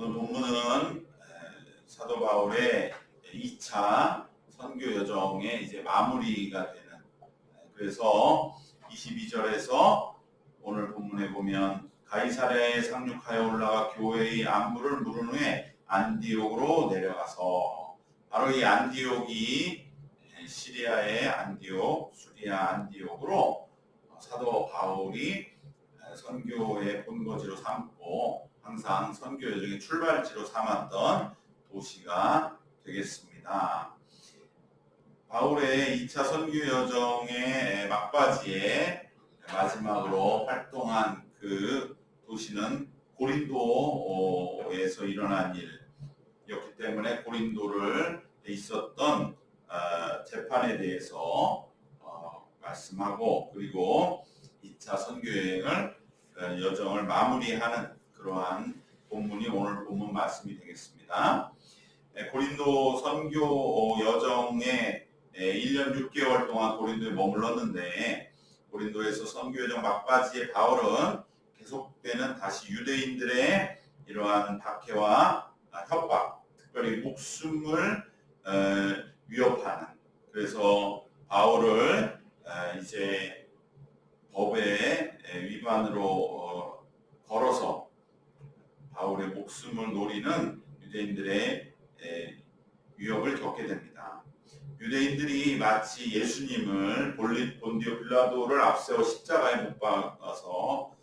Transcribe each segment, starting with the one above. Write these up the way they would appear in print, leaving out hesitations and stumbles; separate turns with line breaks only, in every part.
오늘 본문은 사도 바울의 2차 선교 여정의 이제 마무리가 되는, 그래서 22절에서 오늘 본문에 보면 가이사랴에 상륙하여 올라가 교회의 안부를 물은 후에 안디옥으로 내려가서, 바로 이 안디옥이 시리아의 안디옥, 수리아 안디옥으로 사도 바울이 선교의 본거지로 삼고 항상 선교 여정의 출발지로 삼았던 도시가 되겠습니다. 바울의 2차 선교 여정의 막바지에 마지막으로 활동한 그 도시는 고린도에서 일어난 일이었기 때문에 고린도를 있었던 재판에 대해서 말씀하고, 그리고 2차 선교 여정을 마무리하는 그러한 본문이 오늘 본문 말씀이 되겠습니다. 고린도 선교 여정에 1년 6개월 동안 고린도에 머물렀는데, 고린도에서 선교 여정 막바지에 바울은 계속되는 다시 유대인들의 이러한 박해와 협박, 특별히 목숨을 위협하는, 그래서 바울을 이제 법의 위반으로 걸어서 바울의 목숨을 노리는 유대인들의 위협을 겪게 됩니다. 유대인들이 마치 예수님을 본디오 빌라도를 앞세워 십자가에 못 박아서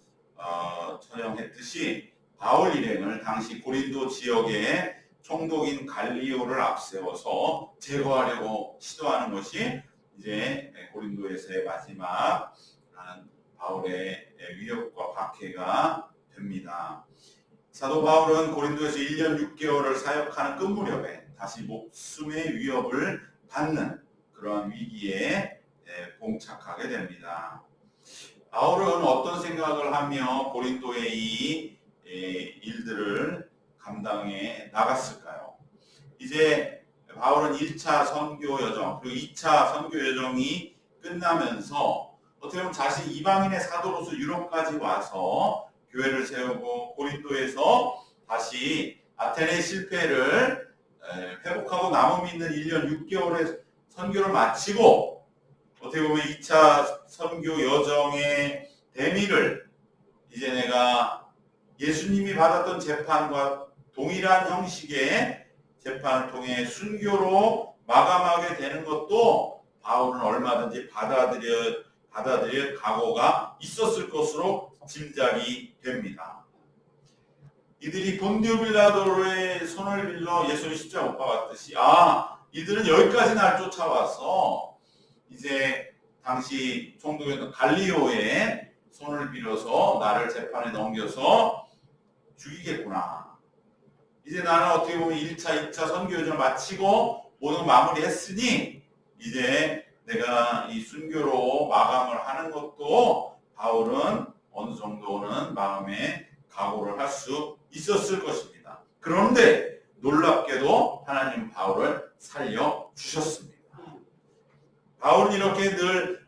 처형했듯이 바울 일행을 당시 고린도 지역의 총독인 갈리오를 앞세워서 제거하려고 시도하는 것이 이제 고린도에서의 마지막 바울의 위협과 박해가 됩니다. 사도 바울은 고린도에서 1년 6개월을 사역하는 끝 무렵에 다시 목숨의 위협을 받는 그러한 위기에 봉착하게 됩니다. 바울은 어떤 생각을 하며 고린도의 이 일들을 감당해 나갔을까요? 이제 바울은 1차 선교 여정 그리고 2차 선교 여정이 끝나면서 어떻게 보면 자신 이방인의 사도로서 유럽까지 와서 교회를 세우고 고린도에서 다시 아테네 실패를 회복하고 남음 있는 1년 6개월의 선교를 마치고 어떻게 보면 2차 선교 여정의 대미를 이제 내가 예수님이 받았던 재판과 동일한 형식의 재판을 통해 순교로 마감하게 되는 것도 바울은 얼마든지 받아들일 각오가 있었을 것으로 짐작이 됩니다. 이들이 본디오 빌라도의 손을 빌려 예수를 십자가 못 박았듯이 이들은 여기까지 날 쫓아와서 이제 당시 총독이었던 갈리오의 손을 빌어서 나를 재판에 넘겨서 죽이겠구나. 이제 나는 어떻게 보면 1차, 2차 선교 여정을 마치고 모든 마무리했으니 이제 내가 이 순교로 마감을 하는 것도 바울은 어느 정도는 마음에 각오를 할 수 있었을 것입니다. 그런데 놀랍게도 하나님은 바울을 살려주셨습니다. 바울은 이렇게 늘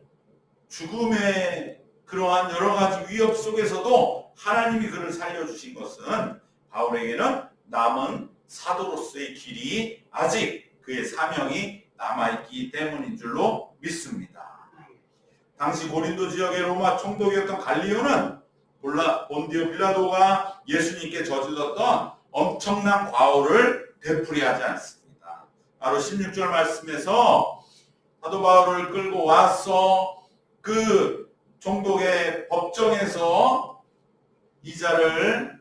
죽음의 그러한 여러 가지 위협 속에서도 하나님이 그를 살려주신 것은 바울에게는 남은 사도로서의 길이 아직 그의 사명이 남아있기 때문인 줄로 믿습니다. 당시 고린도 지역의 로마 총독이었던 갈리오는 본디오 빌라도가 예수님께 저질렀던 엄청난 과오를 되풀이하지 않습니다. 바로 16절 말씀에서 사도 바울을 끌고 와서 그 총독의 법정에서 이자를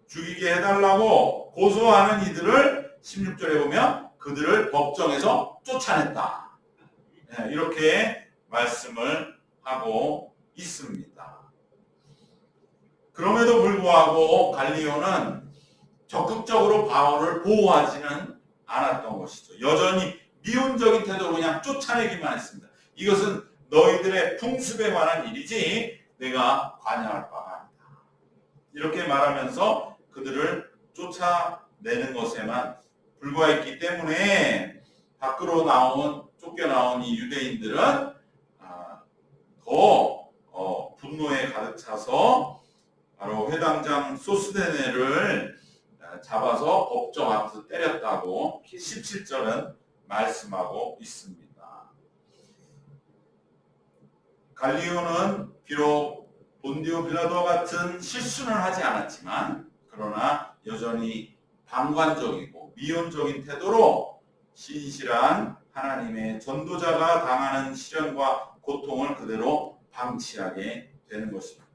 죽이게 해달라고 고소하는 이들을 16절에 보면 그들을 법정에서 쫓아냈다. 이렇게 말씀을 하고 있습니다. 그럼에도 불구하고 갈리오는 적극적으로 바울을 보호하지는 않았던 것이죠. 여전히 미온적인 태도로 그냥 쫓아내기만 했습니다. 이것은 너희들의 풍습에 관한 일이지 내가 관여할 바가 아니다. 이렇게 말하면서 그들을 쫓아내는 것에만 불과했기 때문에 밖으로 쫓겨나온 이 유대인들은 더 분노에 가득 차서 바로 회당장 소스데네를 잡아서 법정 앞에서 때렸다고 17절은 말씀하고 있습니다. 갈리오는 비록 본디오 빌라도와 같은 실수는 하지 않았지만 그러나 여전히 방관적이고 미온적인 태도로 신실한 하나님의 전도자가 당하는 시련과 고통을 그대로 방치하게 되는 것입니다.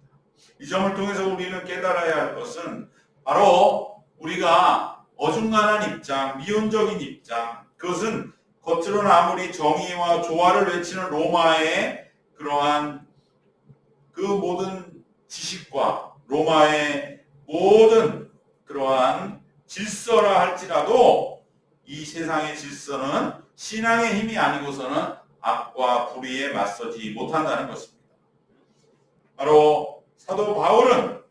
이 점을 통해서 우리는 깨달아야 할 것은 바로 우리가 어중간한 입장, 미온적인 입장, 그것은 겉으로는 아무리 정의와 조화를 외치는 로마의 그러한 그 모든 지식과 로마의 모든 그러한 질서라 할지라도 이 세상의 질서는 신앙의 힘이 아니고서는 악과 불의에 맞서지 못한다는 것입니다. 바로 사도 바울은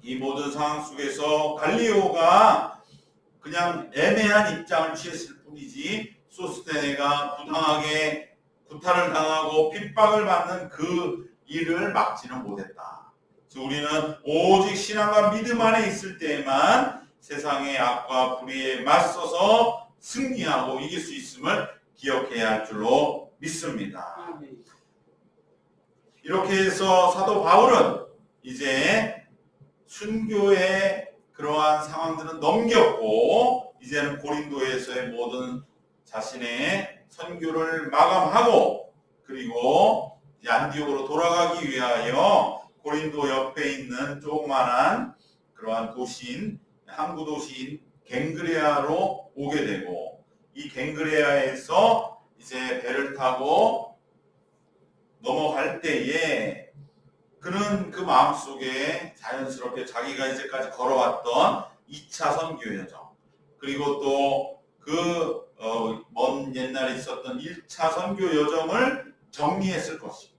이 모든 상황 속에서 갈리오가 그냥 애매한 입장을 취했을 뿐이지 소스테네가 부당하게 구타를 당하고 핍박을 받는 그 일을 막지는 못했다. 그래서 우리는 오직 신앙과 믿음 안에 있을 때에만 세상의 악과 불의에 맞서서 승리하고 이길 수 있음을 기억해야 할 줄로 믿습니다. 이렇게 해서 사도 바울은 이제 순교의 그러한 상황들은 넘겼고 이제는 고린도에서의 모든 자신의 선교를 마감하고 그리고 안디옥으로 돌아가기 위하여 고린도 옆에 있는 조그만한 그러한 도시인 항구 도시인 갱그레아로 오게 되고 이 갱그레아에서 이제 배를 타고 넘어갈 때에 그는 그 마음속에 자연스럽게 자기가 이제까지 걸어왔던 2차 선교 여정 그리고 또 그 먼 옛날에 있었던 1차 선교 여정을 정리했을 것입니다.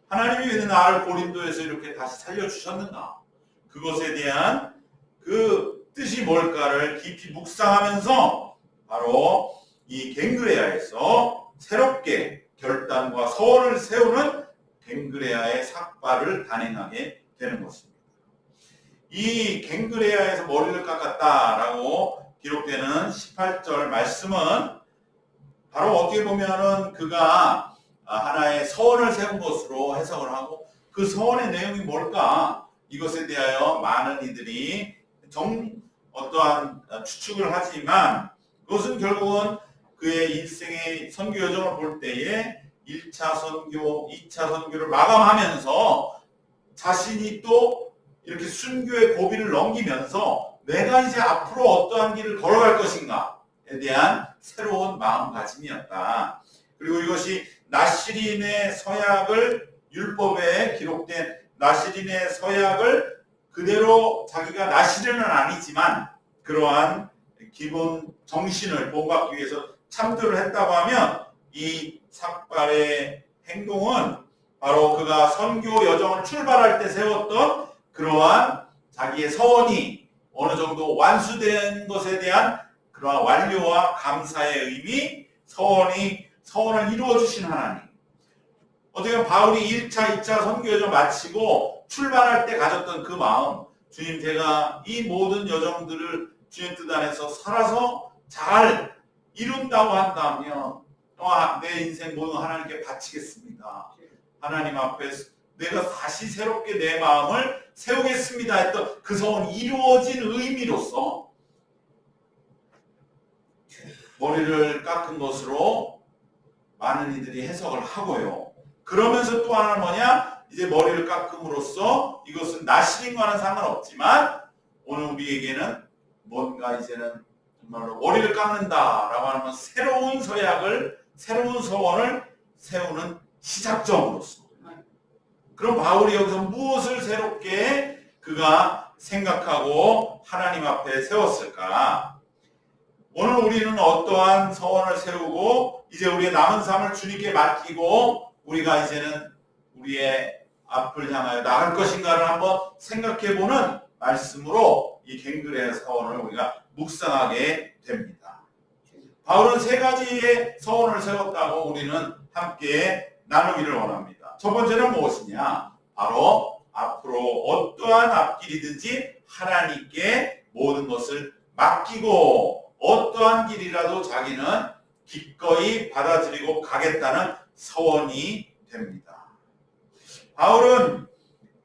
하나님이 왜 나를 고린도에서 이렇게 다시 살려주셨는가? 그것에 대한 그 뜻이 뭘까를 깊이 묵상하면서 바로 이 갱그레아에서 새롭게 결단과 서원을 세우는 갱그레아의 삭발을 단행하게 되는 것입니다. 이 갱그레아에서 머리를 깎았다라고 기록되는 18절 말씀은 바로 어떻게 보면은 그가 하나의 서원을 세운 것으로 해석을 하고 그 서원의 내용이 뭘까? 이것에 대하여 많은 이들이 어떠한 추측을 하지만 그것은 결국은 그의 일생의 선교 여정을 볼 때에 1차 선교, 2차 선교를 마감하면서 자신이 또 이렇게 순교의 고비를 넘기면서 내가 이제 앞으로 어떠한 길을 걸어갈 것인가에 대한 새로운 마음가짐이었다. 그리고 이것이 나시린의 서약을 율법에 기록된 나시린의 서약을 그대로 자기가 나시린은 아니지만 그러한 기본 정신을 본받기 위해서 참조를 했다고 하면 이 삭발의 행동은 바로 그가 선교 여정을 출발할 때 세웠던 그러한 자기의 서원이 어느 정도 완수된 것에 대한 그러한 완료와 감사의 의미, 서원을 이루어 주신 하나님. 어떻게 보면 바울이 1차, 2차 선교 여정 마치고 출발할 때 가졌던 그 마음, 주님 제가 이 모든 여정들을 주님 뜻 안에서 살아서 잘 이룬다고 한다면 내 인생 모든 하나님께 바치겠습니다. 하나님 앞에 내가 다시 새롭게 내 마음을 세우겠습니다 했던 그 소원이 이루어진 의미로서 머리를 깎은 것으로 많은 이들이 해석을 하고요. 그러면서 또 하나는 뭐냐? 이제 머리를 깎음으로써 이것은 나시린과는 상관없지만 오늘 우리에게는 뭔가 이제는 정말로 머리를 깎는다라고 하면 새로운 서약을, 새로운 서원을 세우는 시작점으로서 그럼 바울이 여기서 무엇을 새롭게 그가 생각하고 하나님 앞에 세웠을까? 오늘 우리는 어떠한 서원을 세우고 이제 우리의 남은 삶을 주님께 맡기고 우리가 이제는 우리의 앞을 향하여 나갈 것인가를 한번 생각해보는 말씀으로 이 갱그레아 서원을 우리가 묵상하게 됩니다. 바울은 3가지의 서원을 세웠다고 우리는 함께 나누기를 원합니다. 첫 번째는 무엇이냐? 바로 앞으로 어떠한 앞길이든지 하나님께 모든 것을 맡기고 어떠한 길이라도 자기는 기꺼이 받아들이고 가겠다는 서원이 됩니다. 바울은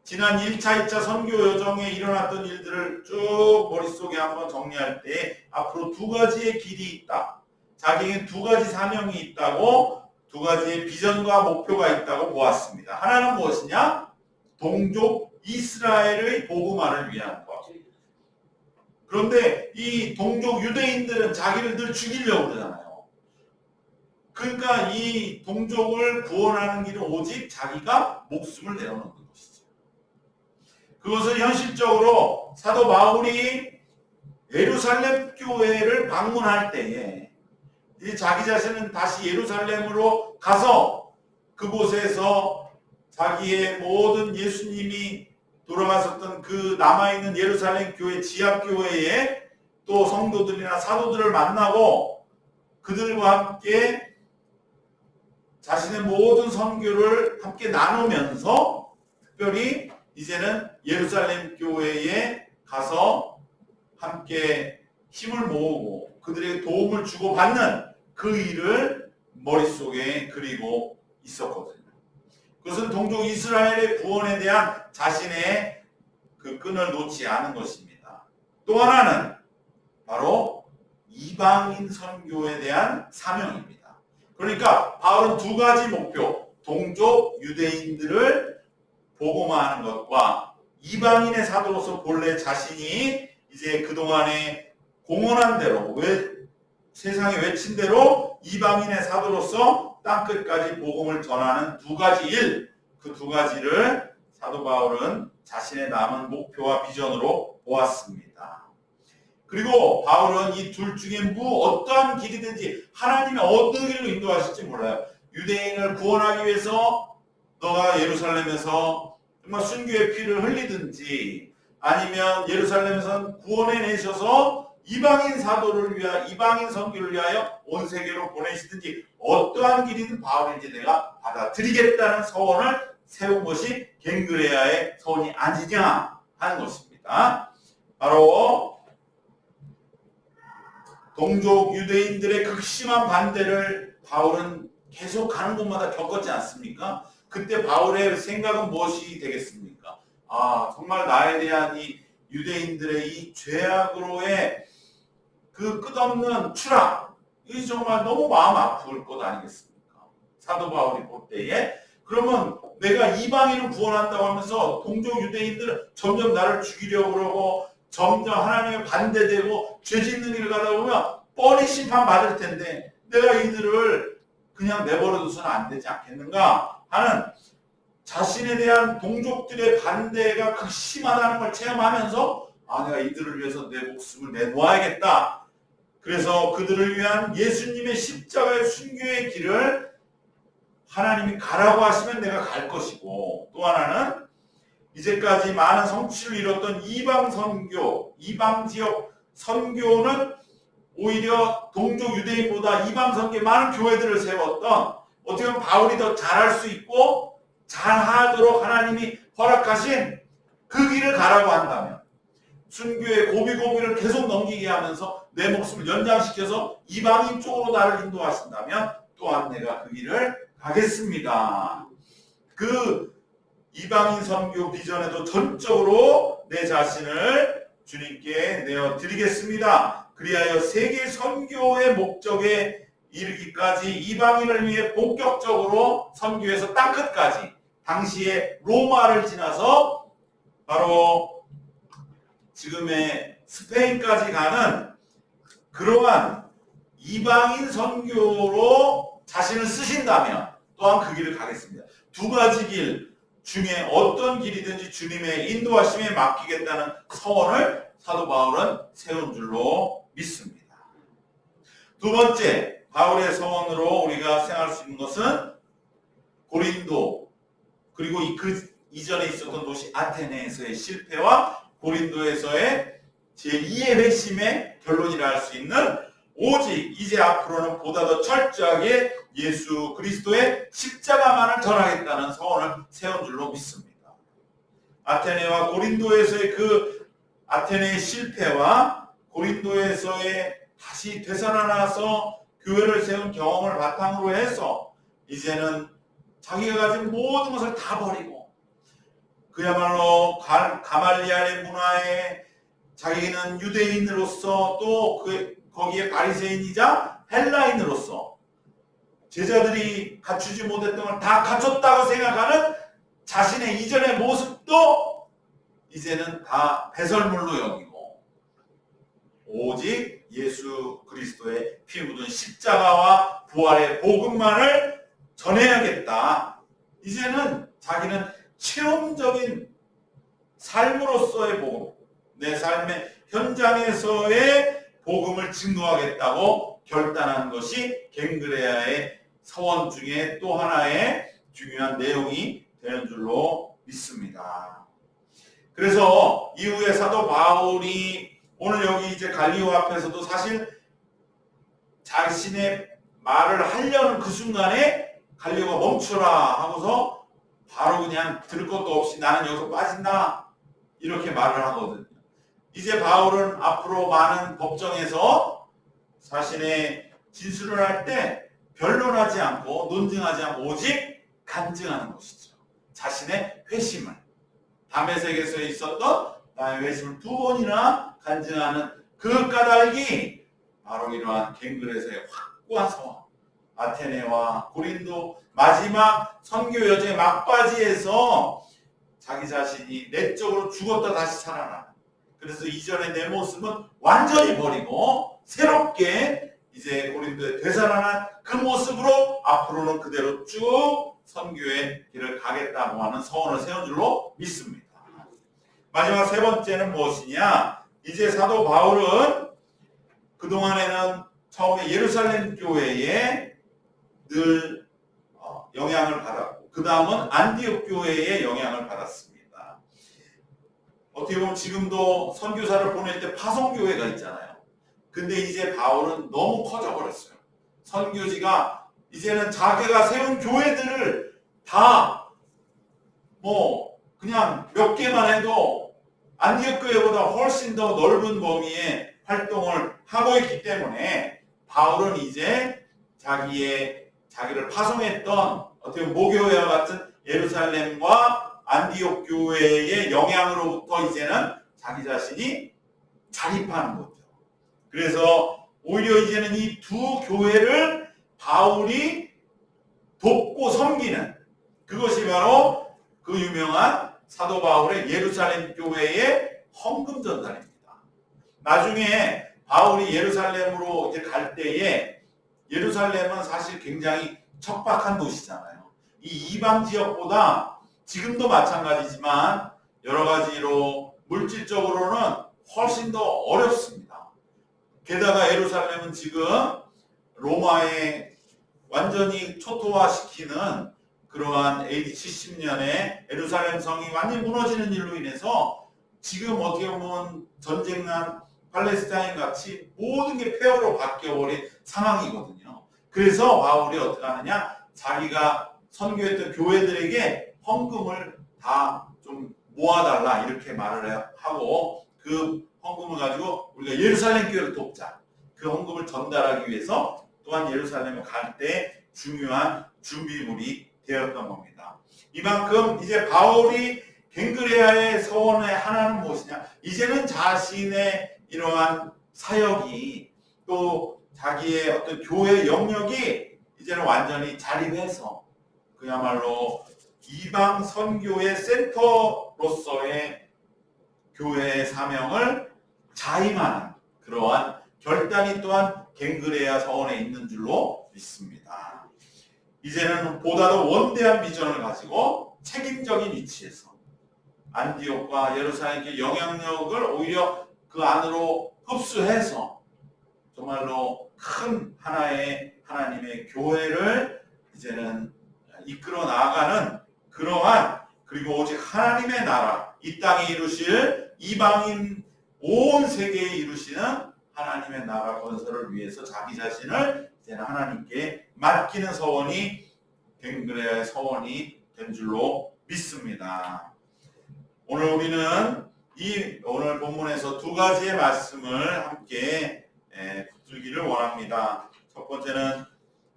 지난 1차, 2차 선교 여정에 일어났던 일들을 쭉 머릿속에 한번 정리할 때 앞으로 두 가지의 길이 있다. 자기에게 두 가지 사명이 있다고, 두 가지의 비전과 목표가 있다고 보았습니다. 하나는 무엇이냐? 동족 이스라엘의 복음화를 위한 것. 그런데 이 동족 유대인들은 자기를 늘 죽이려고 그러잖아요. 그러니까 이 동족을 구원하는 길은 오직 자기가 목숨을 내어놓는 것이죠. 그것을 현실적으로 사도 바울이 예루살렘 교회를 방문할 때에 자기 자신은 다시 예루살렘으로 가서 그곳에서 자기의 모든 예수님이 돌아가셨던 그 남아있는 예루살렘 교회 지하교회에 또 성도들이나 사도들을 만나고 그들과 함께 자신의 모든 선교를 함께 나누면서 특별히 이제는 예루살렘 교회에 가서 함께 힘을 모으고 그들에게 도움을 주고받는 그 일을 머릿속에 그리고 있었거든요. 그것은 동족 이스라엘의 구원에 대한 자신의 그 끈을 놓지 않은 것입니다. 또 하나는 바로 이방인 선교에 대한 사명입니다. 그러니까 바울은 두 가지 목표, 동족 유대인들을 복음화하는 것과 이방인의 사도로서 본래 자신이 이제 그동안에 공언한 대로 세상에 외친 대로 이방인의 사도로서 땅끝까지 복음을 전하는 두 가지 일, 그 두 가지를 사도 바울은 자신의 남은 목표와 비전으로 보았습니다. 그리고 바울은 이 둘 중에 어떠한 길이든지 하나님이 어떤 길로 인도하실지 몰라요. 유대인을 구원하기 위해서 너가 예루살렘에서 정말 순교의 피를 흘리든지 아니면 예루살렘에서 구원해내셔서 이방인 사도를 위하여 이방인 선교를 위하여 온 세계로 보내시든지 어떠한 길이든 바울이 이제 내가 받아들이겠다는 서원을 세운 것이 갱그레아의 서원이 아니냐 하는 것입니다. 바로 동족 유대인들의 극심한 반대를 바울은 계속 가는 곳마다 겪었지 않습니까? 그때 바울의 생각은 무엇이 되겠습니까? 정말 나에 대한 이 유대인들의 이 죄악으로의 그 끝없는 추락, 이 정말 너무 마음 아플 것 아니겠습니까? 사도 바울이 볼 때에 그러면 내가 이방인을 구원한다고 하면서 동족 유대인들은 점점 나를 죽이려고 그러고 점점 하나님에 반대되고 죄 짓는 일을 가다 보면 뻔히 심판받을 텐데 내가 이들을 그냥 내버려둬서는 안 되지 않겠는가 하는 자신에 대한 동족들의 반대가 극심하다는 걸 체험하면서 내가 이들을 위해서 내 목숨을 내놓아야겠다. 그래서 그들을 위한 예수님의 십자가의 순교의 길을 하나님이 가라고 하시면 내가 갈 것이고 또 하나는 이제까지 많은 성취를 이뤘던 이방 선교, 이방 지역 선교는 오히려 동족 유대인보다 이방 선교에 많은 교회들을 세웠던 어떻게 보면 바울이 더 잘할 수 있고 잘하도록 하나님이 허락하신 그 길을 가라고 한다면 순교의 고비고비를 계속 넘기게 하면서 내 목숨을 연장시켜서 이방인 쪽으로 나를 인도하신다면 또한 내가 그 길을 가겠습니다. 그 이방인 선교 비전에도 전적으로 내 자신을 주님께 내어드리겠습니다. 그리하여 세계 선교의 목적에 이르기까지 이방인을 위해 본격적으로 선교해서 땅끝까지 당시에 로마를 지나서 바로 지금의 스페인까지 가는 그러한 이방인 선교로 자신을 쓰신다면 또한 그 길을 가겠습니다. 두 가지 길 중에 어떤 길이든지 주님의 인도하심에 맡기겠다는 서원을 사도 바울은 세운 줄로 믿습니다. 두 번째, 바울의 서원으로 우리가 생각할 수 있는 것은 고린도 그리고 그 이전에 있었던 도시 아테네에서의 실패와 고린도에서의 제2의 회심의 결론이라 할 수 있는 오직 이제 앞으로는 보다 더 철저하게 예수 그리스도의 십자가만을 전하겠다는 서원을 세운 줄로 믿습니다. 아테네와 고린도에서의 그 아테네의 실패와 고린도에서의 다시 되살아나서 교회를 세운 경험을 바탕으로 해서 이제는 자기가 가진 모든 것을 다 버리고 그야말로 가말리알의 문화에 자기는 유대인으로서 또 거기에 바리새인이자 헬라인으로서 제자들이 갖추지 못했던 걸 다 갖췄다고 생각하는 자신의 이전의 모습도 이제는 다 배설물로 여기고 오직 예수 그리스도의 피 묻은 십자가와 부활의 복음만을 전해야겠다. 이제는 자기는 체험적인 삶으로서의 복음, 내 삶의 현장에서의 복음을 증거하겠다고 결단한 것이 갱그레아의 서원 중에 또 하나의 중요한 내용이 되는 줄로 믿습니다. 그래서 이후에 사도 바울이 오늘 여기 이제 갈리오 앞에서도 사실 자신의 말을 하려는 그 순간에 갈리오가 멈추라 하고서 바로 그냥 들을 것도 없이 나는 여기서 빠진다 이렇게 말을 하거든요. 이제 바울은 앞으로 많은 법정에서 자신의 진술을 할 때 변론하지 않고 논증하지 않고 오직 간증하는 것이죠. 자신의 회심을 다메섹에서 있었던 나의 회심을 2번이나 간증하는 그 까닭이 바로 이러한 갱그레아의 확고한 서원, 아테네와 고린도 마지막 선교 여정의 막바지에서 자기 자신이 내적으로 죽었다 다시 살아나. 그래서 이전의 내 모습은 완전히 버리고 새롭게 이제 고린도에 되살아난 그 모습으로 앞으로는 그대로 쭉 선교의 길을 가겠다고 하는 서원을 세운 줄로 믿습니다. 마지막 세 번째는 무엇이냐? 이제 사도 바울은 그동안에는 처음에 예루살렘 교회에 늘 영향을 받았고 그 다음은 안디옥 교회에 영향을 받았습니다. 어떻게 보면 지금도 선교사를 보낼 때 파송교회가 있잖아요. 근데 이제 바울은 너무 커져버렸어요. 선교지가 이제는 자기가 세운 교회들을 다 그냥 몇 개만 해도 안디옥 교회보다 훨씬 더 넓은 범위의 활동을 하고 있기 때문에 바울은 이제 자기를 파송했던 어떻게 보면 모교회와 같은 예루살렘과 안디옥 교회의 영향으로부터 이제는 자기 자신이 자립하는 거죠. 그래서 오히려 이제는 이 두 교회를 바울이 돕고 섬기는 그것이 바로 그 유명한 사도 바울의 예루살렘 교회의 헌금 전달입니다. 나중에 바울이 예루살렘으로 이제 갈 때에 예루살렘은 사실 굉장히 척박한 도시잖아요. 이 이방 지역보다 지금도 마찬가지지만 여러 가지로 물질적으로는 훨씬 더 어렵습니다. 게다가 예루살렘은 지금 로마에 완전히 초토화시키는 그러한 AD 70년에 예루살렘 성이 완전히 무너지는 일로 인해서 지금 어떻게 보면 전쟁난 팔레스타인 같이 모든 게 폐허로 바뀌어버린 상황이거든요. 그래서 바울이 어떻게 하느냐? 자기가 선교했던 교회들에게 헌금을 다 좀 모아달라 이렇게 말을 하고 그 헌금을 가지고 우리가 예루살렘 교회를 돕자. 그 헌금을 전달하기 위해서 또한 예루살렘에 갈 때 중요한 준비물이 되었던 겁니다. 이만큼 이제 바울이 갱그레아의 서원의 하나는 무엇이냐? 이제는 자신의 이러한 사역이 또 자기의 어떤 교회 영역이 이제는 완전히 자립해서 그야말로 이방 선교의 센터로서의 교회의 사명을 자임하는 그러한 결단이 또한 갱그레아 서원에 있는 줄로 믿습니다. 이제는 보다 더 원대한 비전을 가지고 책임적인 위치에서 안디옥과 예루살렘의 영향력을 오히려 그 안으로 흡수해서 정말로 큰 하나의 하나님의 교회를 이제는 이끌어 나가는 그러한 그리고 오직 하나님의 나라 이 땅에 이루실 이방인 온 세계에 이루시는 하나님의 나라 건설을 위해서 자기 자신을 이제는 하나님께 맡기는 서원이 갱그레아의 서원이 된 줄로 믿습니다. 오늘 우리는 이 오늘 본문에서 두 가지의 말씀을 함께 붙들기를 원합니다. 첫 번째는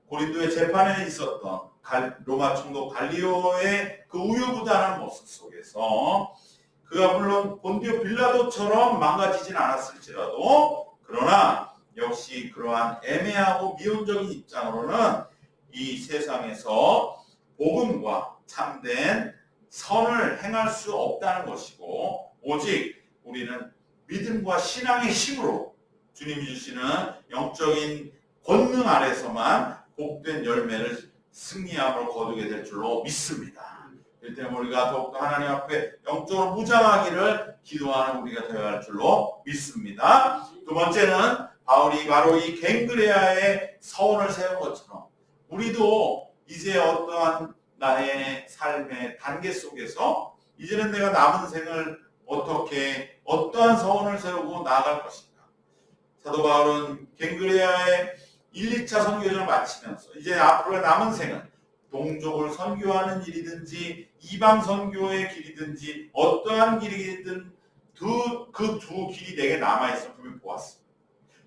고린도의 재판에 있었던 로마 총독 갈리오의 그 우유부단한 모습 속에서 그가 물론 본디오 빌라도처럼 망가지진 않았을지라도 그러나 역시 그러한 애매하고 미온적인 입장으로는 이 세상에서 복음과 참된 선을 행할 수 없다는 것이고 오직 우리는 믿음과 신앙의 힘으로 주님이 주시는 영적인 권능 아래서만 복된 열매를 승리함으로 거두게 될 줄로 믿습니다. 그렇기 때문에 우리가 더욱더 하나님 앞에 영적으로 무장하기를 기도하는 우리가 되어야 할 줄로 믿습니다. 두 번째는 바울이 바로 이 갱그레아의 서원을 세운 것처럼 우리도 이제 어떠한 나의 삶의 단계 속에서 이제는 내가 남은 생을 어떻게 어떠한 서원을 세우고 나아갈 것인가. 사도 바울은 갱그레아의 1, 2차 선교전을 마치면서 이제 앞으로의 남은 생은 동족을 선교하는 일이든지 이방 선교의 길이든지 어떠한 길이든 그 두 길이 내게 남아있어 분명히 보았습니다.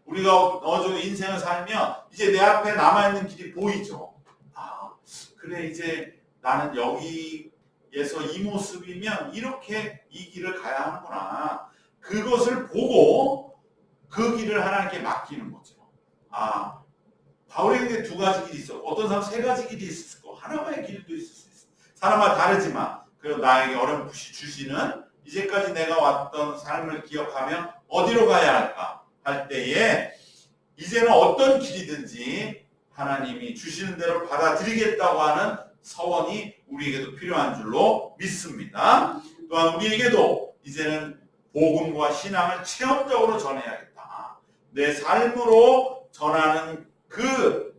우리가 어느 정도 인생을 살면 이제 내 앞에 남아있는 길이 보이죠. 아, 그래 이제 나는 여기에서 이 모습이면 이렇게 이 길을 가야 하는구나. 그것을 보고 그 길을 하나님께 맡기는 거죠. 아, 바울에게 두 가지 길이 있어. 어떤 사람 세 가지 길이 있을 거고 하나만의 길도 있을 수 있어. 사람마다 다르지만 그리고 나에게 어렴풋이 주시는 이제까지 내가 왔던 삶을 기억하며 어디로 가야 할까 할 때에 이제는 어떤 길이든지 하나님이 주시는 대로 받아들이겠다고 하는 서원이 우리에게도 필요한 줄로 믿습니다. 또한 우리에게도 이제는 복음과 신앙을 체험적으로 전해야겠다. 내 삶으로 전하는 그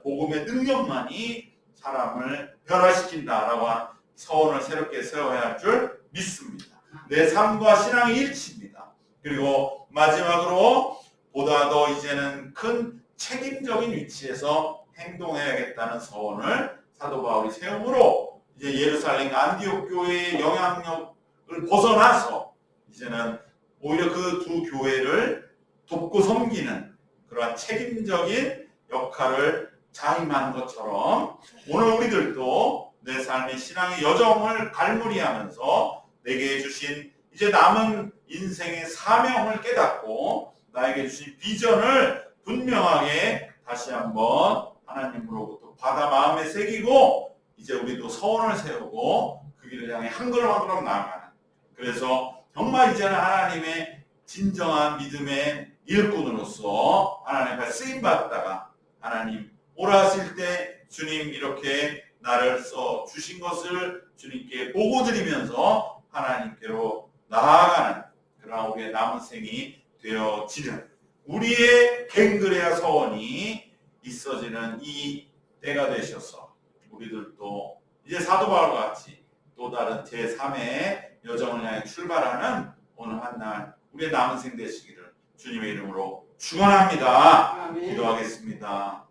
복음의 능력만이 사람을 변화시킨다라고 하는 서원을 새롭게 세워야 할 줄 믿습니다. 내 삶과 신앙의 일치입니다. 그리고 마지막으로 보다 더 이제는 큰 책임적인 위치에서 행동해야겠다는 서원을 사도 바울이 세움으로 이제 예루살렘 안디옥 교회의 영향력을 벗어나서 이제는 오히려 그 두 교회를 돕고 섬기는 그러한 책임적인 역할을 자임하는 것처럼 오늘 우리들도 내 삶의 신앙의 여정을 갈무리하면서 내게 주신 이제 남은 인생의 사명을 깨닫고 나에게 주신 비전을 분명하게 다시 한번 하나님으로부터 받아 마음에 새기고 이제 우리도 서원을 세우고 그 길을 향해 한 걸음 한 걸음 나아가는 그래서 정말 이제는 하나님의 진정한 믿음의 일꾼으로서 하나님 앞에 쓰임받다가 하나님 오라하실 때 주님 이렇게 나를 써 주신 것을 주님께 보고 드리면서 하나님께로 나아가는 그러한 우리의 남은 생이 되어지는 우리의 갱그레아 서원이 있어지는 이 때가 되셔서 우리들도 이제 사도 바울과 같이 또 다른 제3의 여정을 향해 출발하는 오늘 한날 우리의 남은 생 되시기를 주님의 이름으로 축원합니다.
아멘.
기도하겠습니다.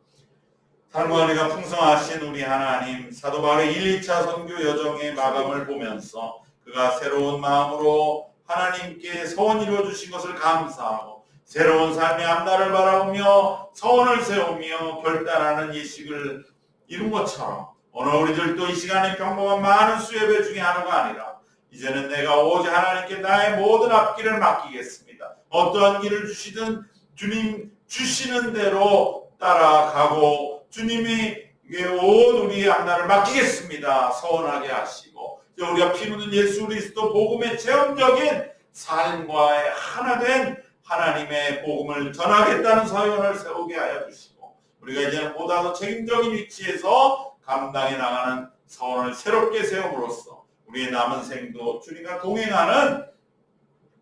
삶과 은혜가 풍성하신 우리 하나님, 사도 바울의 1, 2차 선교 여정의 마감을 보면서 그가 새로운 마음으로 하나님께 서원 이루어 주신 것을 감사하고 새로운 삶의 앞날을 바라보며 서원을 세우며 결단하는 예식을 이룬 것처럼 오늘 우리들도 이 시간에 평범한 많은 수예배 중에 하나가 아니라 이제는 내가 오직 하나님께 나의 모든 앞길을 맡기겠습니다. 어떠한 길을 주시든 주님 주시는 대로 따라가고 주님이 온 우리의 앞날을 맡기겠습니다. 서원하게 하시고 우리가 피 묻는 예수 그리스도 복음의 체험적인 삶과의 하나 된 하나님의 복음을 전하겠다는 서원을 세우게 하여 주시고 우리가 이제는 보다 더 책임적인 위치에서 감당해 나가는 서원을 새롭게 세움으로써 우리의 남은 생도 주님과 동행하는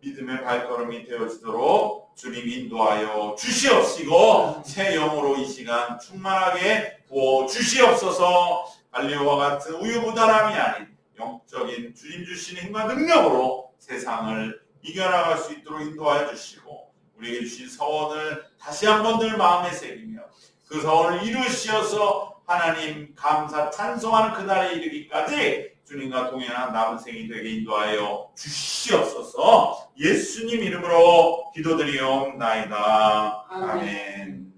믿음의 발걸음이 되어지도록 주님 인도하여 주시옵시고 새 영으로 이 시간 충만하게 부어 주시옵소서. 갈리오와 같은 우유부단함이 아닌 영적인 주님 주시는 힘과 능력으로 세상을 이겨나갈 수 있도록 인도하여 주시고 우리에게 주신 서원을 다시 한번 늘 마음에 새기며 그 서원을 이루시어서 하나님 감사 찬송하는 그날에 이르기까지 주님과 동행한 남은 생이 되게 인도하여 주시옵소서. 예수님 이름으로 기도드리옵나이다. 아멘.